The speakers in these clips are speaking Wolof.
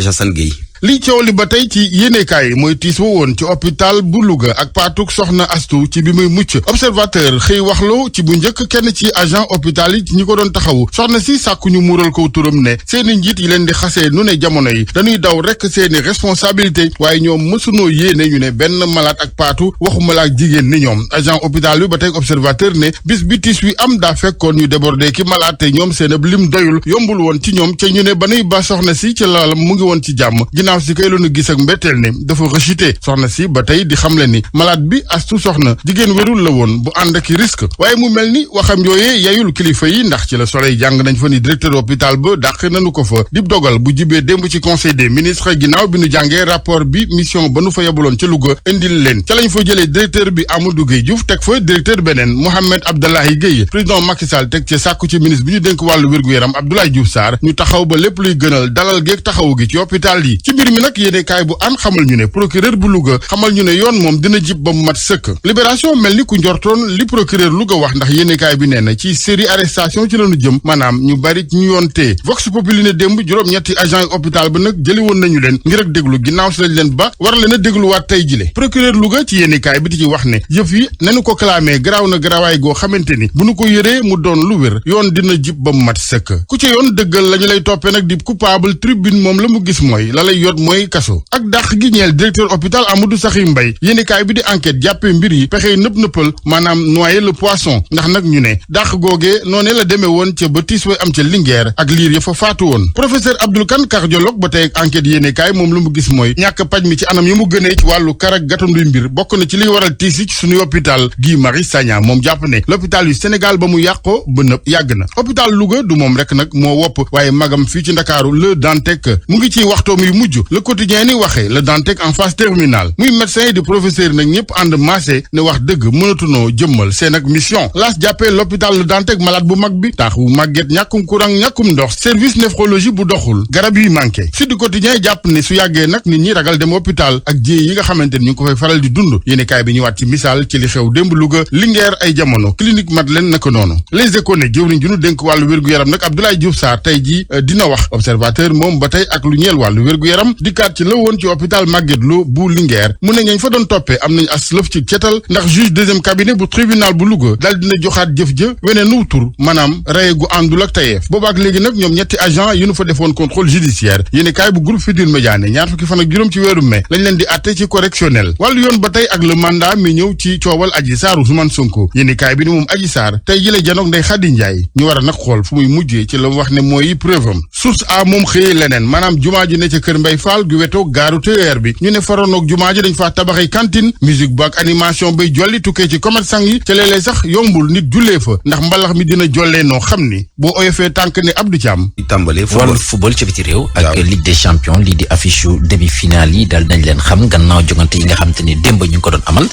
Jassane Gueye. li coow li ba tey ci yéenekaay mooy tiis wa woon ci hôpital bu Louga ak paatuk soxna Astu ci bi muy mucc observateur xëy waxloo ci bu njëkk kenn ci agent hôpital yi ñi ko doon taxawu soxna si sàkku ñu muural ko turam ne seeni njiit yi leen di xasee nu ne jamono yi dañuy daw rekk seeni responsabilité waaye ñoom mësunoo yéene ñu ne benn malade ak paatu waxumala ak jigéen ni ñoom agent hôpital bi ba tey observateur ne bis bi tiis wi am daa fekkoon ñu débordé ki malade te ñoom seen ab lim doyul yombul woon ci ñoom ca ñu ne ba nuy ba soxna si ci laalam mu ngi woon ci jàmm ginnaaw si kay loonu gis ak mbetteel ne dafa rechuté soxna si ba tey di xamle ni malade bi Astu soxna jigéen wérul la woon bu ànd ak risque waaye mu mel ni waxam yooyee yayul kilifa yi ndax ci la Soleil jàng nañ fa ni directeur hôpital ba dàq nañu ko fa dib dogal bu jibee démb ci conseil des ministres ginnaaw bi nu jàngee rapport bi mission ba nu fa yebaloon ca Louga indil leen ca lañ fa jëlee directeur bi Amadou Gueye Diouf teg fa directeur beneen Mohamed Abdallahi Gueye président Macky Sall teg ci sàkku ci ministre bi ñu dénk wàllu wér-gu-yaram Abdoulaye Diouf Sarr ñu taxaw ba lépp luy gënal dalal geeg taxawu gi ci hôpital yi ci mbir mi nag yéenekaay bu an xamal ñu ne procureur bu Louga xamal ñu ne yoon moom dina jib ba mu mat sëkk libération mel ni ku njortoon li procureur Louga wax ndax yéenekaay bi nee na ci série arrestation ci lañu jëm maanaam ñu bari ñu yoon tee Vox Populi ne démb juróom-ñetti agent yi hôpital ba nag jëli woon nañu leen ngir ak déglu ginnaaw si lañ leen ba war leen a dégluwaat tey jile procureur Louga ci yéenekaay bi di ci wax ne yëf yi nañu ko clamé garaaw na garaawaay goo xamante ni bu nu ko yëree mu doon lu wér yoon dina jib ba mu mat sëkk ku ci yoon dëggal lañu lay toppee nag di coupable tribune moom la mu gis mooy la lay yot mooy kaso ak dàq gi ñeel directeur hôpital Amadou Saxi Mbaye yéenekaay bi di enquête jàppee mbir yi pexey nëpp-nëppal maanaam noyer le poisson ndax nag ñu ne dàq googee noonee la demee woon ca ba tiis way am ca Linguère ak liir ya fa faatu woon professeur Abdoul Kane cardiologue ba tey ak enquête yéenekaay moom la mu gis mooy ñàkk paj mi ci anam yi mu gënee ci wàllu karak gatanduy mbir bokk na ci liy waral tiis yi ci suñuy hôpital Guy Marius Sagna moom jàpp ne l'hôpital yu Sénégal ba mu yàqoo ba nëpp yàgg na hôpital Louga du moom rek nag moo wopp waaye magam fii ci Ndakaaru Le Dantec mu ngi ciy waxtoom yu mujj Le Quotidien ni waxee Le Dantec en phase terminale muy médecin yi di professeur nag ñëpp ànd maase ne wax dëgg mënatunoo jëmmal seen ak mission laas jàppee l'hôpital Le Dantec malade bu mag bi taax bu màgget ñàkkum courant ñàkkum ndox service néphrologie bu doxul garab yuy manqué Sud Quotidien jàpp ne su yàggee nag nit ñi ragal dem hôpital ak jéey yi nga xamante ni ñu ngi ko fay faral di dund yéenekaay bi ñëwaat ci misaal ci li xew démb Louga Linguère ay jamono clinique Madeleine naka noonu Les Échos ne jëwriñ ju nu dénk wàllu wér-gu-yaram nag Abdoulaye Diouf Sarr tey ji dina wax observateur moom ba tey ak lu ñeel wàllu wér-gu-yaram dikkaat ci la woon ci hôpital Magatte Lô bu Linguère mu ne ñañ fa doon toppee am nañ as lëf ci cetal ndax juge deuxième cabinet bu tribunal bu Louga daal dina joxaat jëf ja weneen tur maanaam raye gu àndul ak tayeef boobaak léegi nag ñoom ñetti agent yu nu fa defoon contrôle judiciaire yéenekaay bu groupe Futurs Médias ne ñaar fukki fan ak juróom ci weeru mai lañ leen di àtte ci correctionnel wàllu yoon ba tey ak le mandat mi ñëw ci coowal Adji Sarr Ousmane Sonko yéenekaay bi ni moom Adji Sarr tey jële janoog Ndeye Khady Ndiaye ñu war a nag xool fu muy mujjee ci la wax ne mooy preuve am source a moom xëyee leneen maanaam jumaa ji ne ca kër Mbay Fall gu wetoo gaaru TER bi ñu ne faronoog jumaa ji dañ faa tabaxay cantine musique bu ak animation bay jolli tukkee ci commerçant yi ca léeg-léeg sax yombul nit jullee fa ndax mbalax mi dina jollee noo xam ni boo oyofee tànk ne Abdou Thiam tàmbale wàllu football ci biti réew ak Ligue des champions lii di affiche yu demi-finale yi daal nañ leen xam gannaaw jogante yi nga xam te ne démb ñu ngi ko doon amal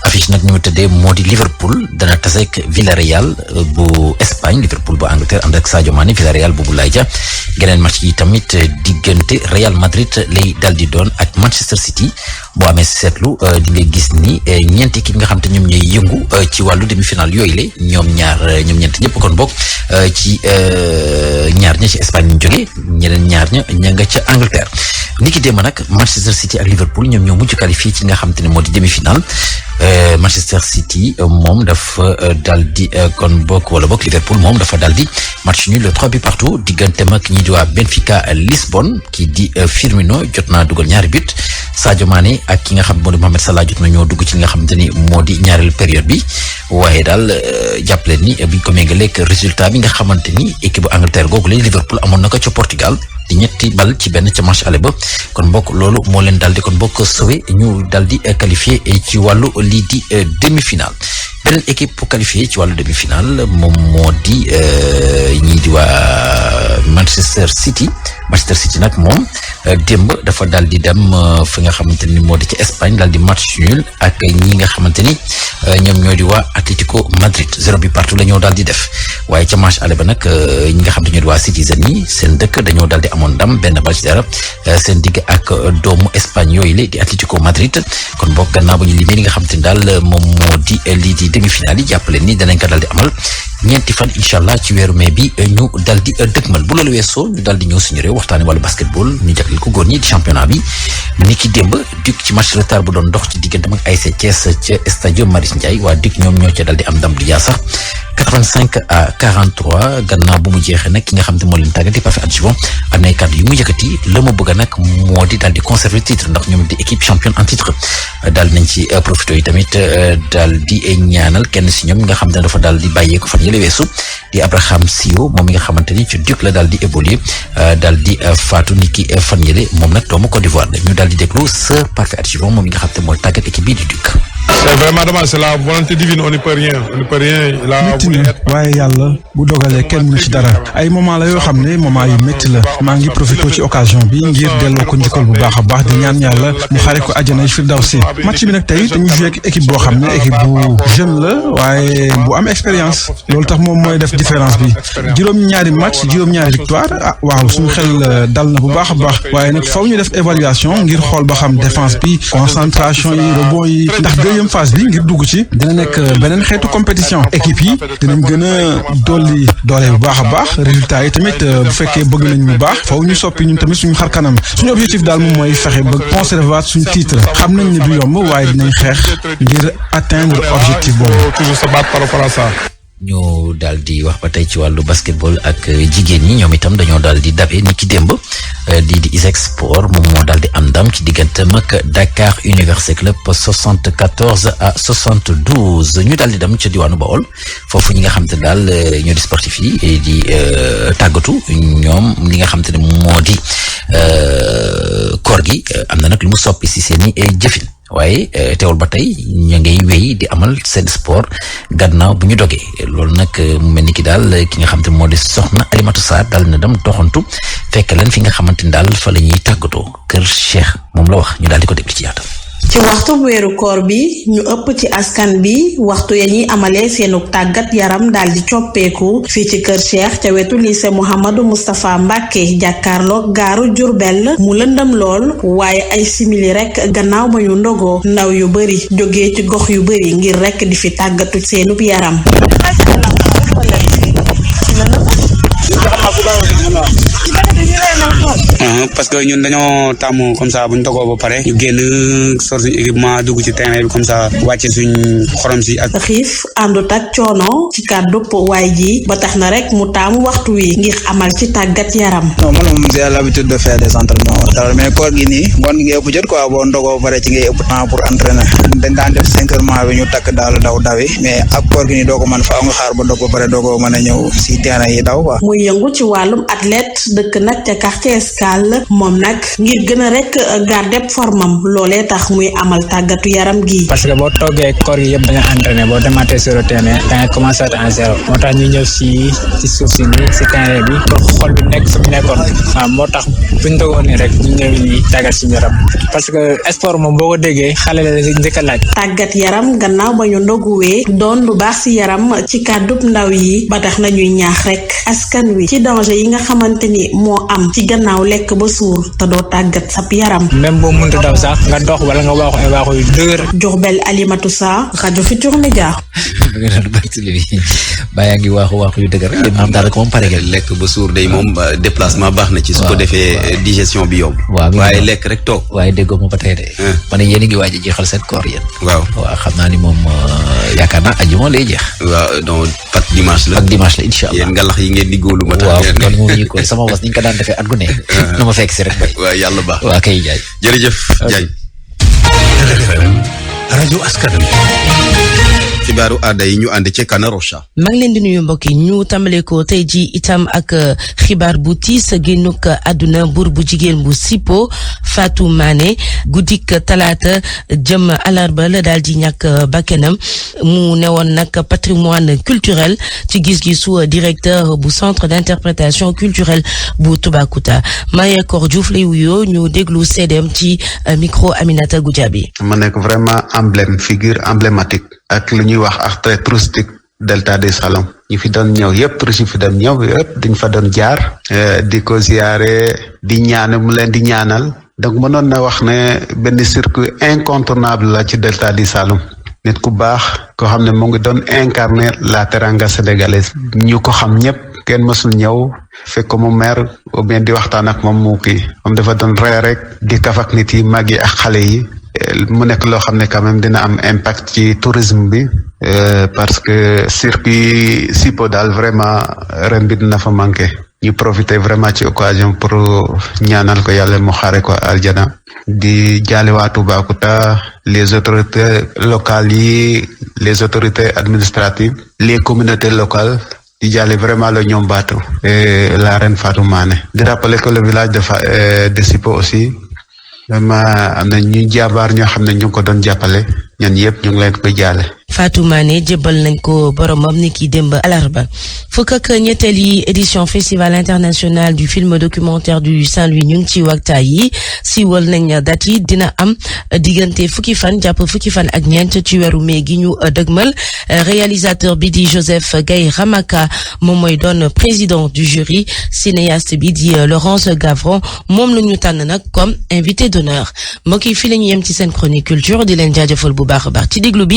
affiche nag ñu mu tëddee moo di Liverpool dana taseek Villarreal bu Espagne Liverpool bu Angleterre ànd ak Sadio Mané Villarreal bu Boulaye Dia geneen match yi tamit diggante Real Madrid lay dal di doon ak Manchester City boo amee seetlu di nga gis ni ñeenti équipe nga xam te ñoom ñooy yëngu ci wàllu demi-finale yooyu la ñoom ñeent ñëpp kon bokk ci ñaar ña ci Espagne ñu jógee ñeneen ñaar ña nga ca Angleterre niki démb nag Manchester City ak Liverpool ñoom ñoo mujj qualifié ci nga xam te ne moo di demi-finale Manchester City moom dafa dal di kon bokk wala bokk Liverpool moom dafa dal di match nul 3 partout digganteem ak ñi di waa Benfica Lisbonne kii di Firmino jot naa dugal ñaari but Sadio Mané ak ki nga xam moo di Mohamed Salah jot na ñoo dugg ci li nga xamante ni moo di ñaareelu période bi waaye daal jàppale ni biñ ko méngaleeg résultat bi nga xamante ni équipe bu Angleterre googu lañ Liverpool amoon na ko ca Portugal di ñetti bal ci benn ca match aller ba kon bokk loolu moo leen daal di kon bokk sauvé ñu daal di qualifié ci wàllu lii di demi-finale beneen équipe pour qualifier ci wàllu demi-finale moom moo di ñii di waa Manchester City nag moom démb dafa daal di dem fi nga xamante ni moo di ci Espagne daal di match nul ak ñi nga xamante ni ñoom ñoo di waa Atlético Madrid 0 partout la ñoo daal di def waaye ca match aller ba nag ñi nga xamante ñoo di waa Citizen yi seen dëkk dañoo daal di amoon ndam benn bal ci dara seen digg ak doomu Espagne yooyu la di Atlético Madrid kon boog gannaaw ba ñu limee li nga xamante ni daal moom moo di lii di demi-finale yi jàppale ni danañ ko daal di amal ñeenti fan incha allah ci weeru mai bi ñu dal di dëgmal bu loolu weesoo ñu dal di ñëw suñu réew waxtaane wàllu basketball ñu jagleel ko góor ñi di championnat bi ni ki démb Duc ci match retard bu doon dox ci diggantam ak ASC Thiès ca stade Marius Ndiaye waa Duc ñoom ñoo ca dal di am ndam du yaa sax 85-43 gannaaw bu mu jeexee nag ki nga xam ne moo leen tàggati parfait adjuvant am na ay kàddu yu mu yëkkati la mu bëgg nag moo di daal di conserver titre ndax ñoom di équipe championne en titre daal nañ ci profité yi tamit daal di ñaanal kenn si ñoom nga xam ne dafa daal di bàyyee ko fan yële weesu di Abraham Sio moom mi nga xamante ni ci Duc la daal di évoluer daal di faatu ni ki fan yële moom nag doomu Côte d'Ivoire la ñu daal di déglu sa parfait adjuvant moom mi nga xam ne mooy tàggat équipe bii di Duc. C'est vraiment dommage, c'est la volonté divine, on n'y peut rien, métti na waaye yàlla bu dogalee kenn mënu ci dara ay moment la yoo xam ne moment yu métti la maa ngi profité ci occasion bi ngir delloo ko njukkal bu baax a baax di ñaan yàlla mu xare ko àjjana firdawsi match bi nag tey dañu joué ak équipe boo xam ne équipe bu jeune la waaye bu am expérience loolu tax moom mooy def différence bi juróom-ñaari match juróom-ñaari victoire waaw suñu xel dal na bu baax a baax waaye nag faw ñu def évaluation ngir xool ba xam défense bi concentration yi rebond yi ndax deuxième phase bi ngir dugg ci dina nekk beneen xeetu compétition équipe yi dinañ gën a dolli doole bu baax a baax résultat yi tamit bu fekkee bëgg nañ mu baax faw ñu soppi ñun tamit suñu xar kanam suñu objectif daal moom mooy fexe ba conserver suñu titre xam nañ ne du yomb waaye dinañ xeex ngir atteindre objectif boobu. toujours se battre par rapport à ça. ñu daal di wax ba tey ci wàllu basketball ak jigéen ñi ñoom itam dañoo daal di dabe ni ki démb di ISEG Sport moom moo daal di am ndam ci digganteem ak Dakar Université Club 74-72 ñu daal di dem ca diwaanu Bawol foofu ñi nga xam te ne daal ñoo di sportif yi di tàggatu ñoom li nga xam te ne moo di koor gi am na nag lu mu soppi si seeni jëfin. waaye teewul ba tey ñu ngay wéy di amal seen sport gannaaw bu ñu dogee loolu nag mu mel ni ki daal ki nga xam te moo di soxna Alimatu Sarr daal na dem doxantu fekk leen fi nga xamante ni daal fa la ñuy tàggatoo kër Cheikh moom la wax ñu daal di ko déglu ci yaatal. ci waxtu weeru koor bi ñu ëpp ci askan bi waxtu ya ñuy amalee seenu tàggat yaram daal di coppeeku fii ci kër Cheikh ca wetu lycée Mouhamadou Moustapha Mbacké jàkkaarloog gaaru Jurbel mu lëndëm lool waaye ay simili rek gannaaw ba ñu ndogoo ndaw yu bari jógee ci gox yu bari ngir rek di fi tàggatu seenub yaram. parce que ñun dañoo tàmm comme ça bu ñu togoo ba pare ñu génn sor suñu équipement dugg ci terrain bi comme ça wàcce suñ xorom si ak xiif àndut ak coono ci kàddu waay ji ba tax na rek mu taamu waxtu wi ngir amal ci tàggat yaram. non man moom j'ai l'habitude de faire des entraînements mais koor gi nii ngoon gi ngay ëpp jot quoi boo ndogoo ba pare ci ngay ëpp temps pour entraîner dañ daan def 5 heures bi ñu takk daal dawi mais ak koor gi nii doo ko mën faaw nga xaar ba dog ba pare doo ko mën a ñëw si terrain yi daw quoi. muy yëngu ci wàllum athlète dëkk nag ca quartier Escale moom nag ngir gën a rek garder formam loolee tax muy amal tàggatu yaram gi. parce que boo toogee koor gi yëpp da nga entraîné boo demaatee sur le terrain da nga commencé à zéro moo tax ñu ñëw si suuf si nii si terrain bi pour xol bi nekk fi mu nekkoon waaw moo tax buñ dogoon ni rek ñu ñëw nii tàggat si yaram parce que sport moom boo ko déggee xale la njëkk a laaj. tàggat yaram gannaaw ba ñu ndoguwee doon lu baax si yaram ci kàddub ndaw yi ba tax na ñuy ñaax rek askan wi ci danger yi nga xamante ni moo am ci gannaaw lekk ba suur te doo tàggat sab yaram. même boo mënta daw sax nga dox wala nga waaxu ay waaxu yu dëgër. Diourbel Alimatu Sarr rajo Futurs Médias. baa ngi waaxu yu dëgër rek maanaam daal moom pare lekk ba suur day moom déplacement baax na ci. su ko defee digestion bi yomb. waaye lekk rek toog. waaye déggoo ma ba tey de. ma ne yéen a ngi waaj a jeexal seen koor yéen. waaw xam naa ni moom yaakaar naa ajuma lay jeex. waaw donc pat dimanche la. incha allah yéen ngalax yi ngeen di góolu ma. waaw man moom ñu ko sama was ni ñu ko daan defee at gu ne. na ma fekk si rek bay. waaw yàlla baax. waaw kay jaay. jërëjëf Diagne. RFM rajo askan wi. xibaaru aada yi ñu ànd ci Kana Rocha. maa ngi leen di nuyu mbokk yi ñu tàmbale ko tey ji itam ak xibaar bu tiis génnuk àdduna buur bu jigéen bu Sipo Fatou Mané guddik talaata jëm alarba la daal di ñàkk bakkanam mu newoon nag patrimoine culturel ci gis-gisu directeur bu centre d'interprétation culturelle bu Toubacouta Mayakor Diouf lay wuyoo ñu déglu seedeem ci micro Aminata Goudiaby. ma nekk vraiment emblème figure emblématique ak lu ñuy wax attrait touristique delta des Salom ñi fi doon ñëw yëpp touristes yi fi doon ñëw yëpp dañ fa doon jaar di ko ziyaare di ñaan mu leen di ñaanal donc mënoon na wax ne benn circuit incontournable la ci delta des Salom nit ku baax koo xam ne mu ngi doon incarner la teranga sénégalaise ñu ko xam ñëpp kenn mësul ñëw fekk mu mer ou bien di waxtaan ak moom mu kii moom dafa doon ree rek di kaf ak nit yi mag yi ak xale yi mu nekk loo xam ne quand même dina am impact ci tourisme bi parce que circuit Sipo daal vraiment ren bi dina fa manqué ñu profiter vraiment ci occasion pour ñaanal ko yàlla mu xaare ko aljana di jaale waa Toubacouta les autorités locales yi les autorités administratives les communautés locales di jaale vraiment la ñoom baatu et la reine Fatou Mané di rappeler que le village de Sipo aussi vraiment am na ñu jàmbaar ñoo xam ne ñu ngi ko doon jàppale ñan yëpp ñu ngi leen koy jaale. Fatou Mané jébbal nañ ko boromam ni ki démb alarba fukk ak ñetteeli édition festival international du film documentaire du Saint-Louis ñu ngi ci waxtaan yi siiwal nañ date yi dina am diggante fukki fan jàpp fukki fan ak ñeent ci weeru mai gi ñu dëgmal réalisateur bi di Joseph Gaye Ramaka moom mooy doon président du jury cinéaste bi di Laurence Gavron moom la ñu tànn nag comme invité d'honneur mbokk yi fii la ñu yem ci seen chronique culture di leen jaajëfal bu baax a baax ci déglu bi